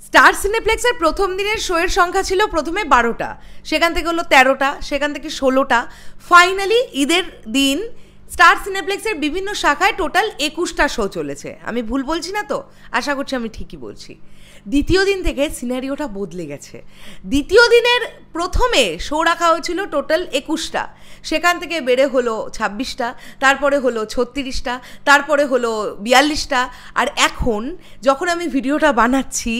Star সিনেপ্লেক্সের প্রথম দিনের শোয়ের সংখ্যা ছিল প্রথমে 12টা, সেখান থেকে হলো 13টা, সেখান থেকে 16টা, ফাইনালি ঈদের দিন স্টার সিনেপ্লেক্সের বিভিন্ন শাখায় টোটাল 21টা শো চলেছে। আমি ভুল বলছি না তো? আশা করছি আমি ঠিকই বলছি। দ্বিতীয় দিন থেকে সিনারিওটা বদলে গেছে। দ্বিতীয় দিনের প্রথমে শো রাখা হয়েছিল টোটাল 21টা, সেখান থেকে বেড়ে হলো 26টা, তারপরে হলো 36টা, তারপরে হলো 42টা, আর এখন যখন আমি ভিডিওটা বানাচ্ছি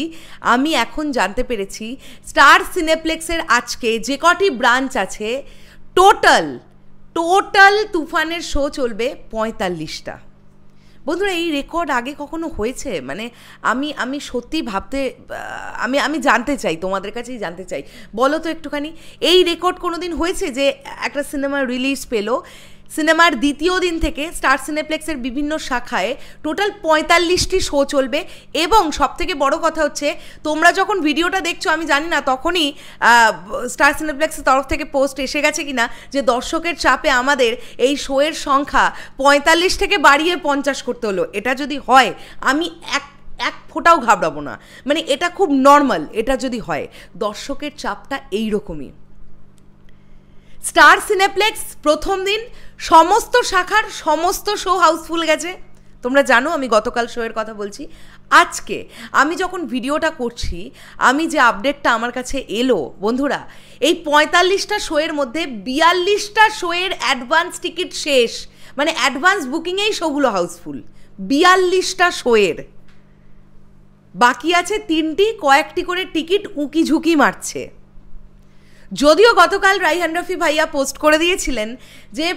আমি এখন জানতে পেরেছি স্টার সিনেপ্লেক্সের আজকে যে কটি ব্রাঞ্চ আছে টোটাল তুফানের শো চলবে 45টা। বন্ধুরা, এই রেকর্ড আগে কখনো হয়েছে? মানে আমি সত্যি ভাবতে আমি জানতে চাই, তোমাদের কাছেই জানতে চাই, বলো তো একটুখানি, এই রেকর্ড কোনো দিন হয়েছে যে একটা সিনেমা রিলিজ পেলো, সিনেমার দ্বিতীয় দিন থেকে স্টার সিনেপ্লেক্সের বিভিন্ন শাখায় টোটাল 45টি শো চলবে? এবং সবথেকে বড় কথা হচ্ছে, তোমরা যখন ভিডিওটা দেখছো আমি জানি না তখনই স্টার সিনেপ্লেক্সের তরফ থেকে পোস্ট এসে গেছে কিনা যে দর্শকের চাপে আমাদের এই শোয়ের সংখ্যা 45 থেকে বাড়িয়ে 50 করতে হলো। এটা যদি হয় আমি এক ফোঁটাও ঘাবড়াবো না, মানে এটা খুব নর্মাল। এটা যদি হয়, দর্শকের চাপটা এইরকমই। স্টার সিনেপ্লেক্স প্রথম দিন সমস্ত শাখার সমস্ত শো হাউসফুল গেছে, তোমরা জানো আমি গতকাল শোয়ের কথা বলছি। আজকে আমি যখন ভিডিওটা করছি, আমি যে আপডেটটা আমার কাছে এলো বন্ধুরা, এই 45টা শোয়ের মধ্যে 42টা শোয়ের অ্যাডভান্স টিকিট শেষ, মানে অ্যাডভান্স বুকিংয়েই শোগুলো হাউসফুল। 42টা শোয়ের বাকি আছে 3টি, কয়েকটি করে টিকিট উঁকি ঝুঁকি মারছে। যদিও গতকাল রাইহান রফি ভাইয়া পোস্ট করে দিয়েছিলেন যে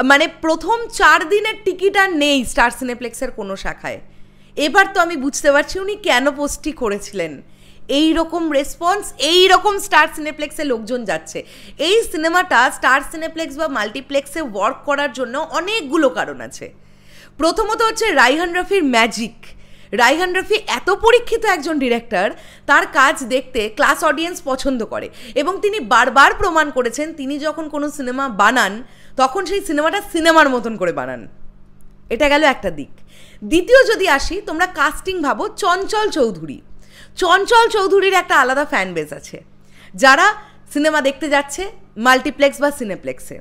মানে প্রথম 4 দিনের টিকিট আর নেই স্টার সিনেপ্লেক্সের কোনো শাখায়। এবার তো আমি বুঝতে পারছি উনি কেন পোস্টটি করেছিলেন। এই রকম রেসপন্স, এই রকম স্টার সিনেপ্লেক্সে লোকজন যাচ্ছে। এই সিনেমাটা স্টার সিনেপ্লেক্স বা মাল্টিপ্লেক্সে ওয়ার্ক করার জন্য অনেকগুলো কারণ আছে। প্রথমত হচ্ছে রাইহান রফির ম্যাজিক। রাইহান রফি এত পরীক্ষিত একজন ডিরেক্টর, তার কাজ দেখতে ক্লাস অডিয়েন্স পছন্দ করে এবং তিনি বারবার প্রমাণ করেছেন তিনি যখন কোনো সিনেমা বানান তখন সেই সিনেমাটা সিনেমার মতন করে বানান। এটা গেল একটা দিক। দ্বিতীয় যদি আসি, তোমরা কাস্টিং ভাবো, চঞ্চল চৌধুরীর একটা আলাদা ফ্যান বেস আছে যারা সিনেমা দেখতে যাচ্ছে মাল্টিপ্লেক্স বা সিনেপ্লেক্সে।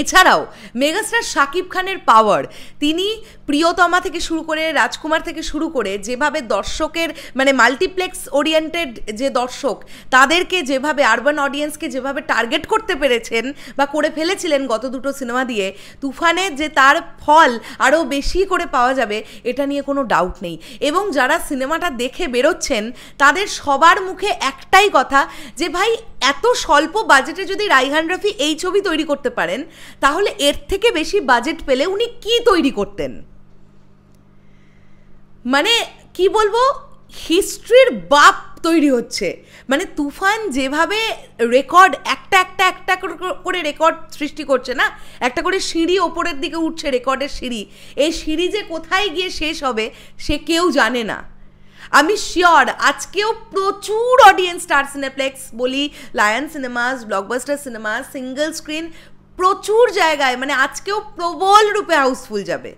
এছাড়াও মেগাস্টার শাকিব খানের পাওয়ার, তিনি প্রিয়তমা থেকে শুরু করে রাজকুমার থেকে শুরু করে যেভাবে দর্শকের মানে মাল্টিপ্লেক্স ওরিয়েন্টেড যে দর্শক তাদেরকে যেভাবে আরবান অডিয়েন্সকে যেভাবে টার্গেট করতে পেরেছেন বা করে ফেলেছিলেন গত দুটো সিনেমা দিয়ে, তুফানে যে তার ফল আরও বেশি করে পাওয়া যাবে এটা নিয়ে কোনো ডাউট নেই। এবং যারা সিনেমাটা দেখে বেরোচ্ছেন তাদের সবার মুখে একটাই কথা যে ভাই এত স্বল্প বাজেটে যদি রাইহান রফি এই ছবি তৈরি করতে পারেন তাহলে এর থেকে বেশি বাজেট পেলে উনি কি তৈরি করতেন। মানে কি বলবো, হিস্ট্রির বাপ তৈরি হচ্ছে। মানে তুফান যেভাবে রেকর্ড একটা করে রেকর্ড সৃষ্টি করছে না, একটা করে সিঁড়ি ওপরের দিকে উঠছে, রেকর্ডের সিঁড়ি, এই সিঁড়ি যে কোথায় গিয়ে শেষ হবে সে কেউ জানে না। আমি শিওর আজকেও প্রচুর অডিয়েন্স স্টার সিনেপ্লেক্স বলি, lion cinemas, blockbuster cinemas, single screen, প্রচুর জায়গায় মানে আজকেও প্রবল রূপে হাউসফুল যাবে।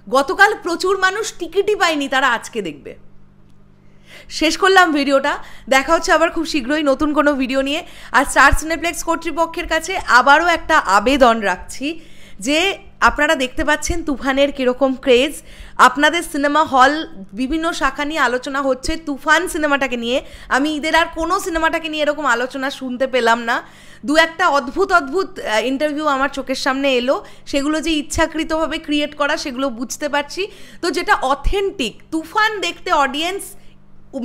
গতকাল প্রচুর মানুষ টিকিটই পায়নি, তারা আজকে দেখবে। শেষ করলাম ভিডিওটা, দেখা হচ্ছে আবার খুব শীঘ্রই নতুন কোনো ভিডিও নিয়ে। আর স্টার সিনেপ্লেক্স কর্তৃপক্ষের কাছে আবারও একটা আবেদন রাখছি যে আপনারা দেখতে পাচ্ছেন তুফানের কীরকম ক্রেজ, আপনাদের সিনেমা হল বিভিন্ন শাখা নিয়ে আলোচনা হচ্ছে তুফান সিনেমাটাকে নিয়ে। আমি ঈদের আর কোনো সিনেমাটাকে নিয়ে এরকম আলোচনা শুনতে পেলাম না। দু একটা অদ্ভুত ইন্টারভিউ আমার চোখের সামনে এলো, সেগুলো যে ইচ্ছাকৃতভাবে ক্রিয়েট করা সেগুলো বুঝতে পারছি। তো যেটা অথেন্টিক, তুফান দেখতে অডিয়েন্স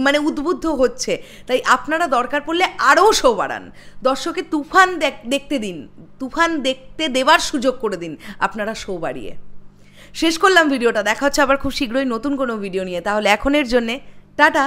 মানে উদ্বুদ্ধ হচ্ছে, তাই আপনারা দরকার পড়লে আরও শো বাড়ান, দর্শকে তুফান দেখতে দিন, তুফান দেখতে দেওয়ার সুযোগ করে দিন আপনারা শো বাড়িয়ে। শেষ করলাম ভিডিওটা, দেখা হচ্ছে আবার খুব শীঘ্রই নতুন কোনো ভিডিও নিয়ে। তাহলে এখনের জন্যে টাটা।